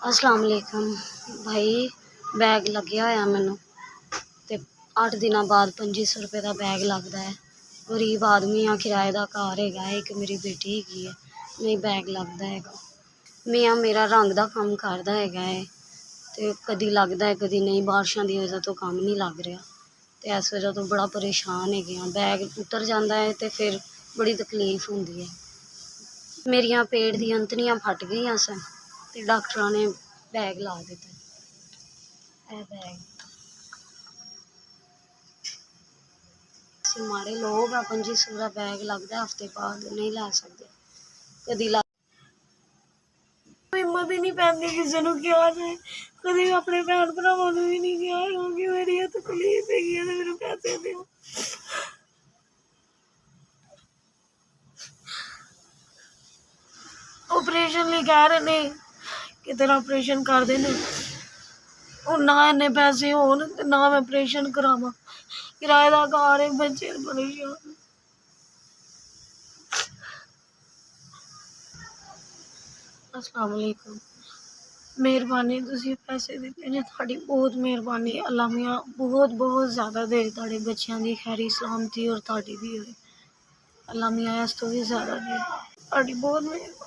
अस्सलाम वालेकुम भाई। बैग लग्या होया मैनू ते 8 दिनों बाद 2500 रुपये का बैग लगता है। गरीब आदमी आ, किराए का घर है, एक मेरी बेटी हैगी है, नहीं बैग लगता है। मियाँ मेरा रंग का काम करता है तो कभी लगता है कभी नहीं, बारिशों की वजह तो काम नहीं लग रहा तो इस वजह तो बड़ा परेशान है। बैग उतर जाता है तो फिर बड़ी तकलीफ होती है। मेरिया पेट दी अंतड़ियाँ फट गई सन तो डॉक्टर ने बैग ला दिता। बैग माड़े लोग आ, 2500 का बैग लगता हफ्ते बाद नहीं ला सकते। कभी हिम्मत ही नहीं पैंदी किसी को क्या जाए, कभी अपने भैन भरावां नूं भी नहीं गया क्योंकि मेरी तकलीफ हैगी है। मेरे पैसे दो। ऑपरेशन लिए कह रहे ने कि तेरा ऑपरेशन कर देने, और ना इन्ने पैसे होन ना मैं ऑपरेशन करावां। किराए का घर है, बच्चे परेशान। अस्सलाम वालेकुम। मेहरबानी तुसीं पैसे दिते ने, तुहाडी बहुत मेहरबानी। अल्लाह मियां बहुत बहुत ज़्यादा दे तुहाडे बच्चों की खैरी सलामती और तुहाडी भी होए। अल्लाह मियां इस तो भी ज़्यादा दे। तुहाडी बहुत मेहरबानी।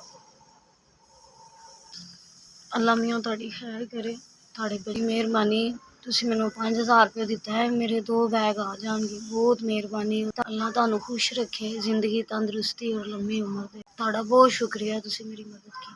अल्लाह मियां तुहाडी खैर करे। तुहाडी बड़ी मेहरबानी। तुसीं मैनूं 5000 रुपये दिता है, मेरे 2 बैग आ जाएंगे। बहुत मेहरबानी। अल्लाह तुहानूं खुश रखे, जिंदगी तंदरुस्ती और लम्मी उम्र दे। तुहाडा बहुत शुक्रिया, तुसीं मेरी मदद की।